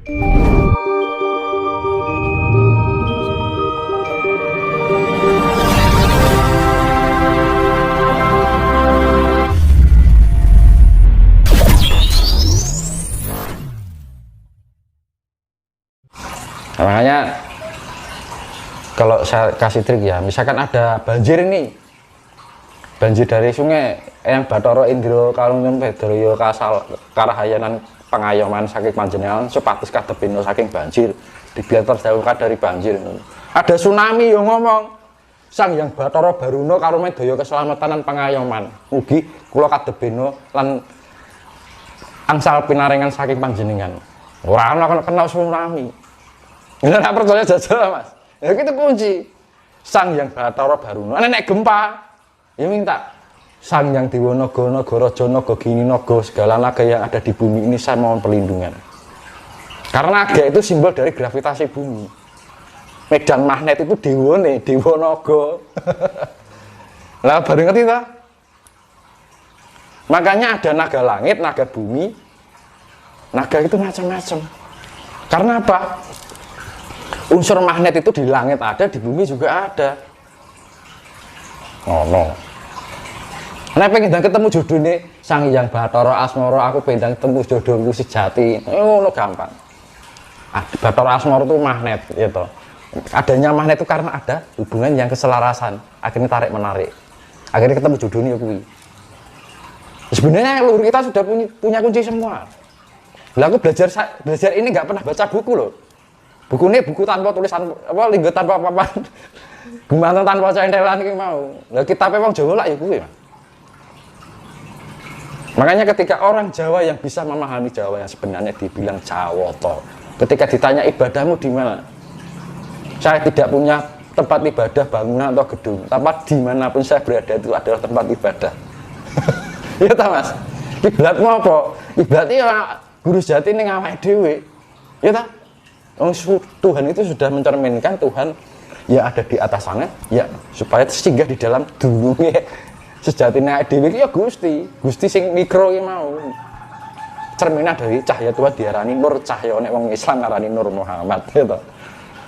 Nah, makanya kalau saya kasih trik ya, misalkan ada banjir ini, banjir dari sungai yang Bathara Indra Kalungnyun Pedroyo Kasal Karahayanan Pangayoman saking panjenengan supados kadepino saking banjir, dibiar terdahulukan dari banjir. Ada tsunami yang ngomong Sang Hyang Bathara Baruna karo medaya keselamatan lan pangayoman, mugi kula kadepino lan angsal pinaringan saking panjenengan. Ora ana kena tsunami. Ini nak percaya jajal Mas. Ya kita kunci. Sang Hyang Bathara Baruna. Nek gempa, ya minta Sang Hyang Dewa Naga Naga Raja Naga Gini Naga segala naga yang ada di bumi ini saya mohon perlindungan. Karena naga itu simbol dari gravitasi bumi. Medan magnet itu dewa nih, Dewa Naga. Lah baru ngerti tak? Makanya ada naga langit, naga bumi. Naga itu macam-macam. Karena apa? Unsur magnet itu di langit ada, di bumi juga ada. Oh no. Nek pengen ketemu jodohne Sang Hyang Bathara Asmara, aku pengen ketemu jodohku sejati. Ngono gampang. Bathara Asmara itu magnet, gitu. Adanya magnet itu karena ada hubungan yang keselarasan, akhirnya tarik menarik. Akhirnya ketemu jodohnya kuwi. Sebenarnya luhur kita sudah punya kunci semua. Lah aku belajar ini nggak pernah baca buku loh. Buku ini buku tanpa tulisan apa, linggo tanpa papan, gumanteng tanpa centelan iki mau. Lah kitabe wong Jawa lah ya kuwi. Makanya ketika orang Jawa yang bisa memahami Jawa yang sebenarnya dibilang Jawata, ketika ditanya ibadahmu di mana? Saya tidak punya tempat ibadah bangunan atau gedung, tapi dimanapun saya berada itu adalah tempat ibadah. Ya ta Mas? Kiblatmu apa? Kiblat ya guru sejati ning awake dhewe. Ya ta? Tuhan itu sudah mencerminkan Tuhan ya ada di atas sana ya supaya singgah di dalam dulunge sejatinya dhewe iki ya Gusti sing mikro iki mau cerminan dari cahaya Tuhan diarani nur, cahya nek wong Islam ngarani Nur Muhammad gitu.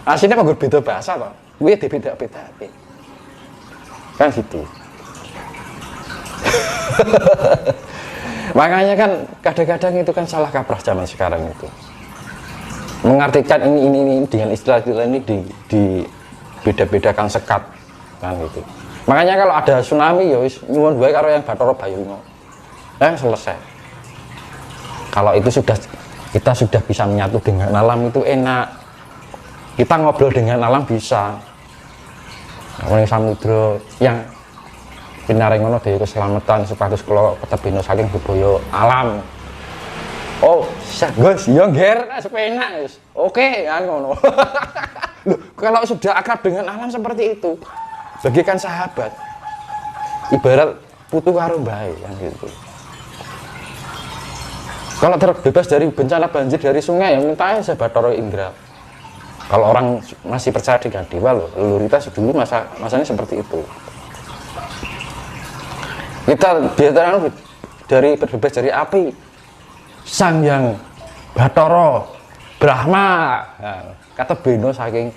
Aslinya kok beda bahasa to. Kuwi dibeda-bedake. Kan gitu. Makanya kan kadang-kadang itu kan salah kaprah zaman sekarang itu. Mengartikan ini dengan istilah-istilah ini di beda-bedakan sekat kan gitu. Makanya kalau ada tsunami ya wis nyuwun wae karo yang Bathara Bayuna. Selesai. Kalau itu kita sudah bisa menyatu dengan alam itu enak. Kita ngobrol dengan alam bisa. Ning samudra yang pinaring ngono dhewe keselamatan supados kula ketebino saking bebaya alam. Oh, Gus, yo ngger sepenak wis. Oke, kan ngono. Loh, kalau sudah akrab dengan alam seperti itu, bagikan sahabat. Ibarat putu karo mbae kan gitu. Kalau terbebas dari bencana banjir dari sungai, ya minta aja Bathara Indra. Kalau orang masih percaya dengan dewa loh, leluhur kita dulu masanya seperti itu. Kita biasanya dari berbebas dari api. Sang Hyang Bathara Brahma kata beno saking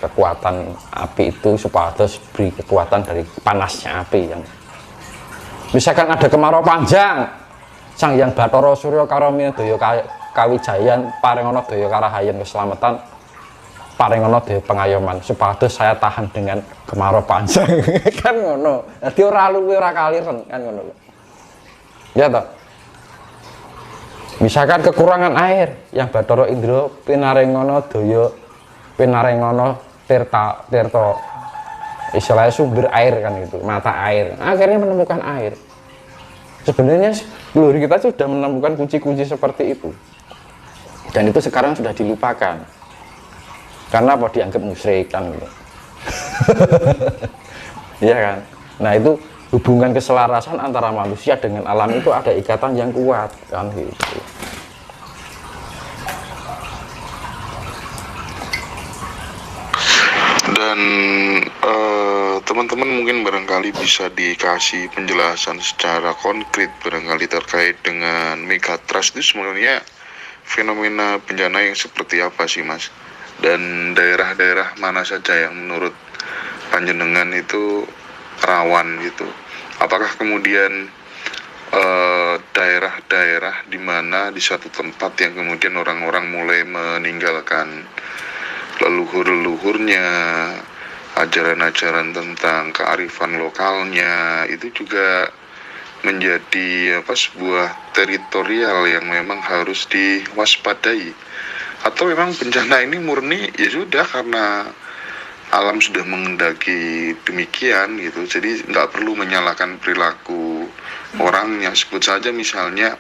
kekuatan api itu supados beri kekuatan dari panasnya api yang misalkan ada kemarau panjang Sang Hyang Bathara Surya Karamya Daya Kawijayan paringono daya karahayan keselamatan paringono daya pengayoman supados saya tahan dengan kemarau panjang. Kan ngono. Dadi ora luwe ora kaliren kan ngono. Ya toh. Misalkan kekurangan air yang Bathara Indra pinaringono daya pinaringono tirta istilahnya sumber air kan itu, mata air. Akhirnya menemukan air. Sebenarnya leluhur kita sudah menemukan kunci-kunci seperti itu. Dan itu sekarang sudah dilupakan. Karena apa dianggap musyrik kan gitu. Iya kan? Nah, itu hubungan keselarasan antara manusia dengan alam itu ada ikatan yang kuat kan gitu. Dan teman-teman mungkin barangkali bisa dikasih penjelasan secara konkret barangkali terkait dengan Megatrust itu sebenarnya fenomena bencana yang seperti apa sih Mas? Dan daerah-daerah mana saja yang menurut panjenengan itu rawan gitu? Apakah kemudian daerah-daerah di mana di suatu tempat yang kemudian orang-orang mulai meninggalkan leluhur-leluhurnya, ajaran-ajaran tentang kearifan lokalnya, itu juga menjadi sebuah teritorial yang memang harus diwaspadai, atau memang bencana ini murni ya sudah karena alam sudah mengendaki demikian gitu, jadi nggak perlu menyalahkan perilaku orangnya. Sebut saja misalnya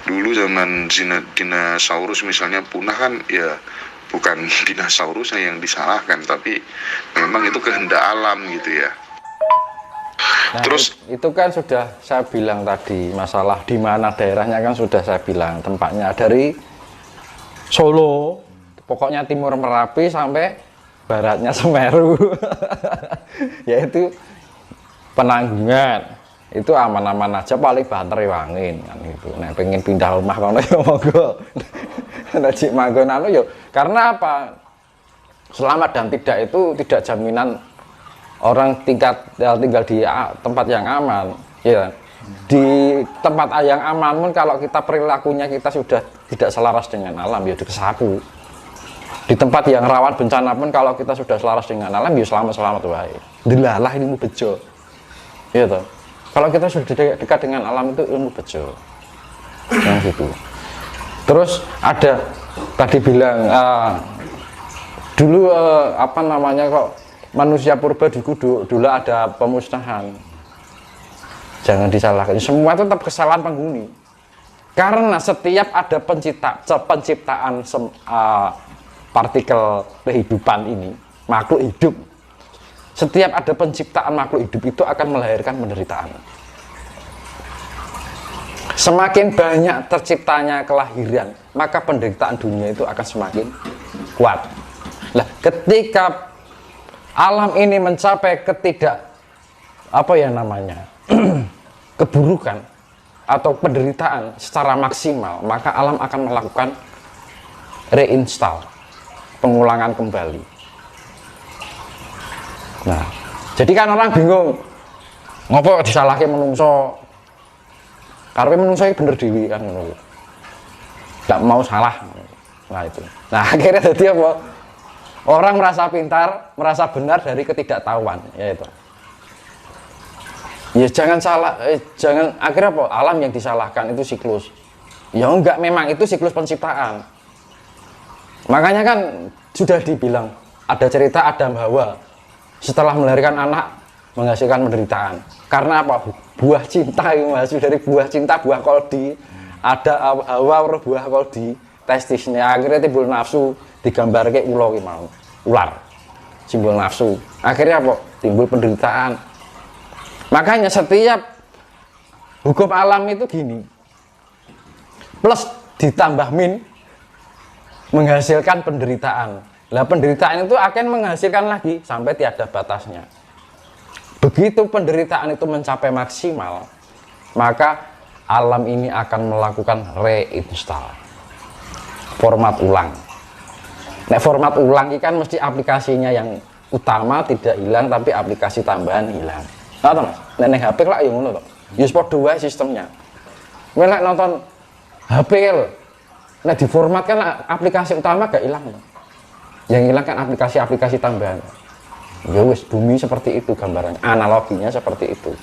dulu zaman dinosaurus misalnya punah, kan ya bukan dinosaurusnya yang disalahkan, tapi memang itu kehendak alam gitu ya. Nah, Terus itu kan sudah saya bilang tadi, masalah di mana daerahnya kan sudah saya bilang tempatnya, dari Solo pokoknya timur Merapi sampai baratnya Semeru yaitu Penanggungan, itu aman-aman aja, paling banter wangin kan gitu. Nah, pengen pindah rumah kono ya monggo nek cik manggon anu yo, karena apa, selamat dan tidak itu tidak jaminan orang tinggal di tempat yang aman ya. Di tempat yang aman pun kalau kita perilakunya kita sudah tidak selaras dengan alam ya dikesapu. Di tempat yang rawan bencana pun kalau kita sudah selaras dengan alam ya selamat wae. Dilalah ilmu bejo ya toh. Kalau kita sudah dekat dengan alam itu ilmu bejo yang gitu. Terus ada tadi bilang dulu apa namanya, kok manusia purba dulu ada pemusnahan. Jangan disalahkan, semua itu tetap kesalahan penghuni, karena setiap ada penciptaan partikel kehidupan ini, makhluk hidup, setiap ada penciptaan makhluk hidup itu akan melahirkan penderitaan. Semakin banyak terciptanya kelahiran, maka penderitaan dunia itu akan semakin kuat. Nah, ketika alam ini mencapai keburukan atau penderitaan secara maksimal, maka alam akan melakukan reinstall, pengulangan kembali. Nah, jadi kan orang bingung, ngopo disalahke menungso, karena menungso itu bener dewi kan, nggak mau salah. Nah itu, nah akhirnya jadi apa? Orang merasa pintar, merasa benar dari ketidaktahuan, yaitu ya jangan salah, jangan akhirnya apa? Alam yang disalahkan itu siklus. Ya enggak, memang itu siklus penciptaan. Makanya kan sudah dibilang ada cerita Adam Hawa setelah melahirkan anak menghasilkan penderitaan. Karena apa? Buah cinta yang hasil dari buah cinta, buah koldi. Ada Hawa buah koldi, testisnya akhirnya timbul nafsu, digambar kayak ular, simbol nafsu. Akhirnya apa? Timbul penderitaan. Makanya setiap hukum alam itu gini, plus ditambah min menghasilkan penderitaan. Nah, penderitaan itu akan menghasilkan lagi sampai tiada batasnya. Begitu penderitaan itu mencapai maksimal, maka alam ini akan melakukan reinstall, format ulang. Nah, format ulang ini kan mesti aplikasinya yang utama tidak hilang, tapi aplikasi tambahan hilang. Nah, Mas, nenek HP lah yang ngono to. Ya padha wae sistemnya. Kowe lek nonton HP lho. Nek diformat kan aplikasi utama gak hilang. Yang hilang kan aplikasi-aplikasi tambahan. Ya wis, bumi seperti itu gambarannya, analoginya seperti itu.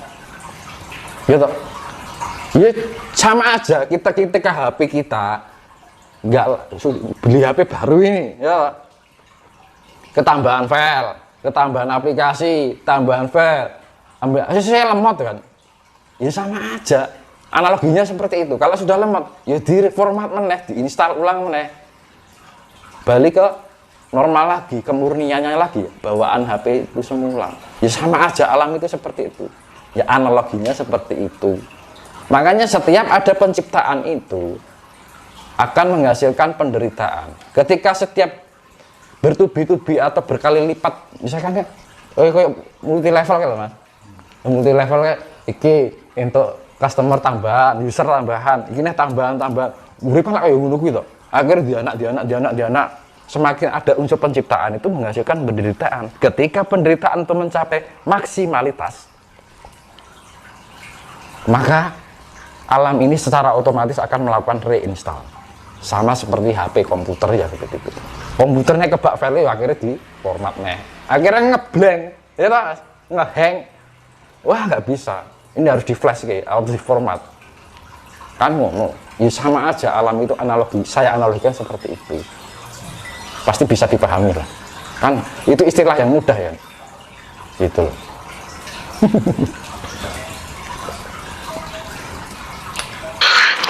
Ya toh. Ya sama aja kita ketika HP kita nggak beli HP baru ini ya, ketambahan file, ketambahan aplikasi, tambahan file, ambil saya lemot kan, ya sama aja, analoginya seperti itu. Kalau sudah lemot ya direformat meneh, diinstal ulang meneh, balik ke normal lagi, kemurniannya lagi, bawaan HP itu semula. Ya sama aja, alam itu seperti itu ya, analoginya seperti itu. Makanya setiap ada penciptaan itu akan menghasilkan penderitaan. Ketika setiap bertubi-tubi atau berkali lipat, misalkan kayak multi level kan Mas, multi level kayak iki untuk customer tambahan, user tambahan, ini tambahan urip kan kayak ngono kuwi to. Akhirnya dianak. Semakin ada unsur penciptaan itu menghasilkan penderitaan. Ketika penderitaan itu mencapai maksimalitas, maka alam ini secara otomatis akan melakukan reinstall. Sama seperti HP komputer ya seperti itu. Komputernya kebak file akhirnya di format akhirnya ngeblank, ya tak? Ngehang. Wah nggak bisa. Ini harus di flash kayak, harus di format. Kan ngono. Ya sama aja alam itu analogi. Saya analogikan seperti itu. Pasti bisa dipahami lah. Kan itu istilah yang mudah ya. Gitu loh.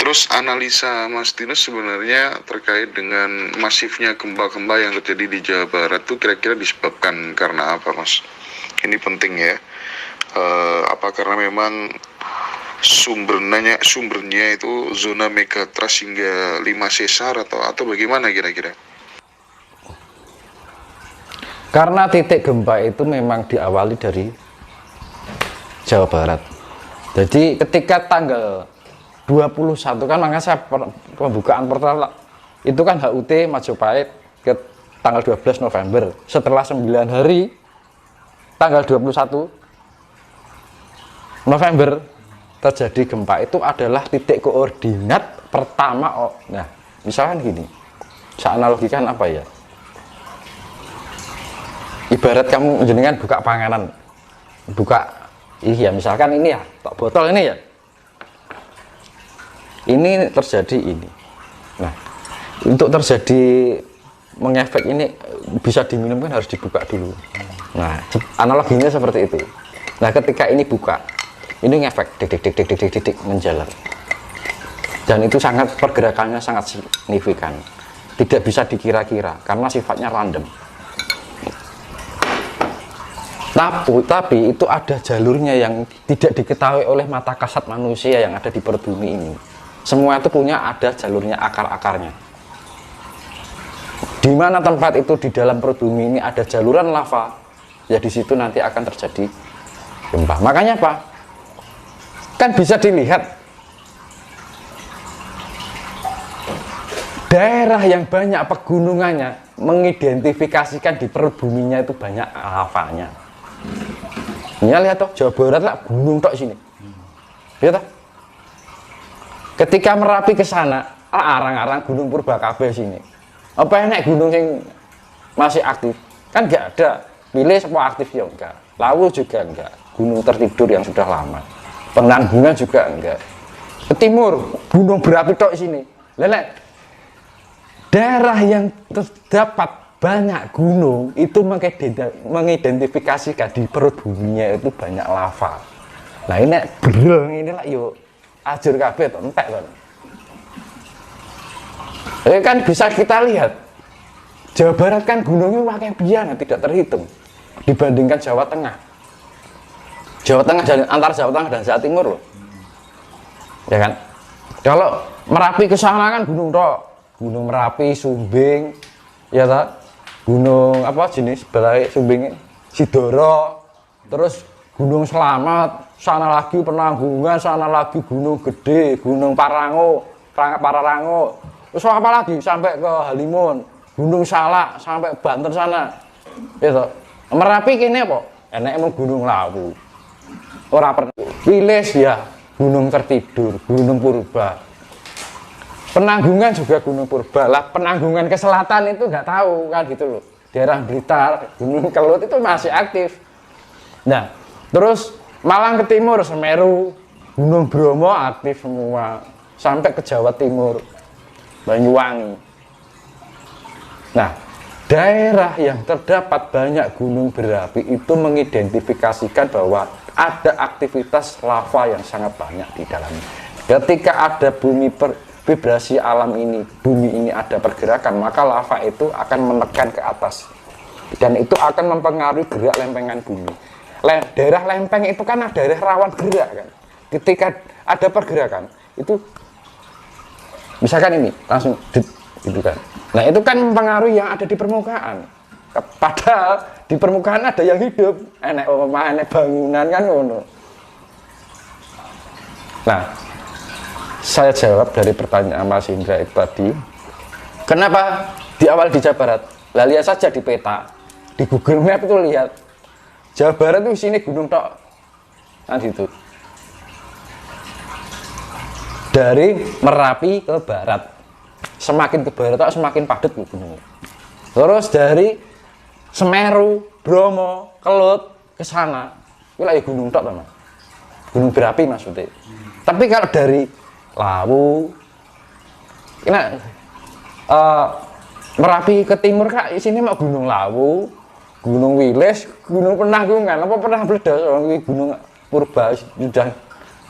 Terus analisa Mas Tinus sebenarnya terkait dengan masifnya gempa-gempa yang terjadi di Jawa Barat tuh kira-kira disebabkan karena apa, Mas? Ini penting ya. Apa karena memang sumbernya itu zona megatrust hingga 5 sesar atau bagaimana kira-kira? Karena titik gempa itu memang diawali dari Jawa Barat. Jadi ketika tanggal 21 kan, makanya saya pembukaan portal itu kan HUT Majapahit ke tanggal 12 November. Setelah 9 hari, tanggal 21 November terjadi gempa. Itu adalah titik koordinat pertama. Nah, misalkan gini, saya analogikan apa ya? Ibarat kamu jenengan buka panganan, iya misalkan ini ya, tok botol ini ya, ini terjadi ini. Nah, untuk terjadi mengefek ini bisa diminum kan harus dibuka dulu. Nah, analoginya seperti itu. Nah, ketika ini buka, ini ngefek, dik menjalar, dan itu sangat pergerakannya sangat signifikan, tidak bisa dikira-kira karena sifatnya random. Tapi itu ada jalurnya yang tidak diketahui oleh mata kasat manusia yang ada di perut bumi ini. Semua itu punya ada jalurnya, akar-akarnya. Di mana tempat itu di dalam perut bumi ini ada jaluran lava, ya di situ nanti akan terjadi gempa. Makanya apa? Kan bisa dilihat daerah yang banyak pegunungannya mengidentifikasikan di perut buminya itu banyak lavanya. Ya lihat toh, Jawa Barat lah gunung tok sini. Lihat toh. Ketika Merapi ke sana, arang-arang gunung purba kabeh sini. Apa enek gunung yang masih aktif? Kan enggak ada. Pilih semua aktif ya enggak. Lawu juga enggak. Gunung tertidur yang sudah lama. Penanggungan juga enggak. Ke timur, gunung berapi tok sini. Lelek. Daerah yang terdapat banyak gunung itu mengidentifikasikan di perut buminya itu banyak lava. Nah ini bereng inilah yuk ajur kabeh to entek to. Kan bisa kita lihat Jawa Barat kan gunungnya wakai biana tidak terhitung dibandingkan Jawa Tengah. Jawa Tengah dan antara Jawa Tengah dan Jawa Timur loh. Ya kan? Kalau Merapi ke sana kan gunung tok. Gunung Merapi, Sumbing, ya tak? Gunung apa jenis sebelah Sumbing, Sidoro, terus Gunung Selamat, sana lagi Penanggungan, sana lagi Gunung Gede, Gunung Pararango, terus apa lagi sampai ke Halimun, Gunung Salak sampai Banten sana, gitu. Merapi kini apa? Enak emang Gunung Lawu, ora pernah. Wilis ya Gunung Tertidur, Gunung Purba. Penanggungan juga Gunung Purba lah. Penanggungan ke selatan itu nggak tahu kan gitu loh. Daerah Blitar, Gunung Kelut itu masih aktif. Nah, terus Malang ke timur Semeru, Gunung Bromo aktif semua sampai ke Jawa Timur, Banyuwangi. Nah, daerah yang terdapat banyak gunung berapi itu mengidentifikasikan bahwa ada aktivitas lava yang sangat banyak di dalamnya. Ketika ada vibrasi alam ini, bumi ini ada pergerakan, maka lava itu akan menekan ke atas dan itu akan mempengaruhi gerak lempengan bumi. Daerah lempeng itu kan daerah rawan gerak kan. Ketika ada pergerakan itu misalkan ini langsung gitu kan. Nah itu kan mempengaruhi yang ada di permukaan. Padahal di permukaan ada yang hidup, enek omah, enek bangunan kan ngono. Nah, saya jawab dari pertanyaan Mas Indra itu tadi, Kenapa di awal di Jawa Barat? Lah lihat saja di peta, di Google Map itu lihat Jawa Barat itu sini gunung tok, kan gitu. Dari Merapi ke barat, semakin ke barat semakin padat gunung. Terus dari Semeru, Bromo, Kelut ke sana, itu lagi gunung tok teman, gunung berapi maksudnya. Tapi kalau dari Lawu, ini Merapi ke timur kak, sini mau gunung Lawu, gunung Wilis, gunung Penanggungan, apa pernah meledos, gunung Purba sudah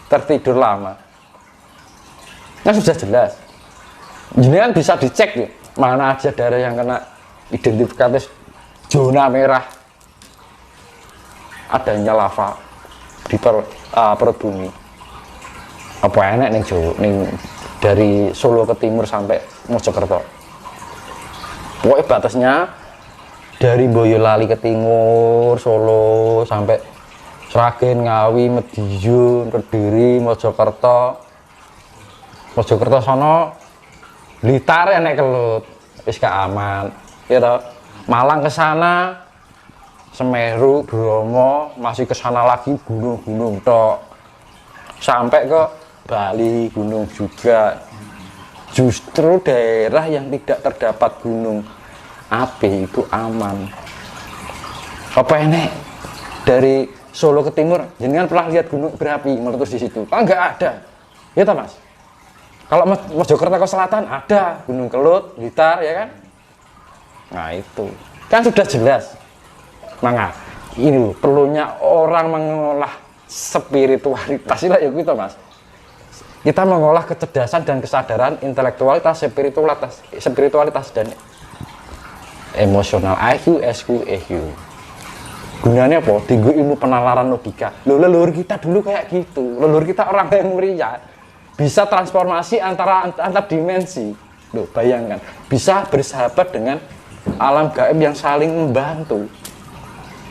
tertidur lama. Nah sudah jelas, jadi kan bisa dicek nih, mana aja daerah yang kena identifikasi zona merah adanya lava di perut bumi. Apa enak nih Jawa, nih dari Solo ke timur sampai Mojokerto. Pokoknya batasnya dari Boyolali ke timur, Solo sampai Sragen, Ngawi, Madiun, Kediri, Mojokerto sono Blitar enek Kelut, wis gak aman. Ya toh. Malang ke sana, Semeru, Bromo, masih ke sana lagi gunung-gunung tok. Sampai ke Bali gunung juga. Justru daerah yang tidak terdapat gunung api itu aman. Apa ini dari Solo ke timur, jenengan pernah lihat gunung berapi meletus di situ? Oh, enggak ada, ya toh Mas. Kalau Mojokerto ke selatan ada Gunung Kelut, Blitar, ya kan? Nah itu kan sudah jelas. Maka ini perlunya orang mengolah spiritualitas lah ya gitu Mas. Kita mengolah kecerdasan dan kesadaran, intelektualitas, spiritualitas dan emosional, IQ, SQ, EQ. Gunanya apa? Tinggu ilmu penalaran logika. Leluhur kita dulu kayak gitu. Leluhur kita orang yang mulia, bisa transformasi antar dimensi. Loh, bayangkan, bisa bersahabat dengan alam gaib yang saling membantu.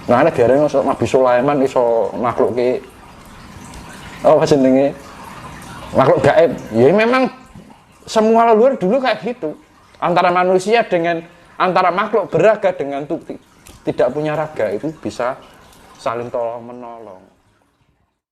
Nah, ini biarnya Nabi Sulaiman iso makhluk ke apa jenenge? Makhluk gaib. Ya memang semua leluhur dulu kayak gitu. Antara manusia dengan antara makhluk beraga dengan tidak punya raga itu bisa saling tolong menolong.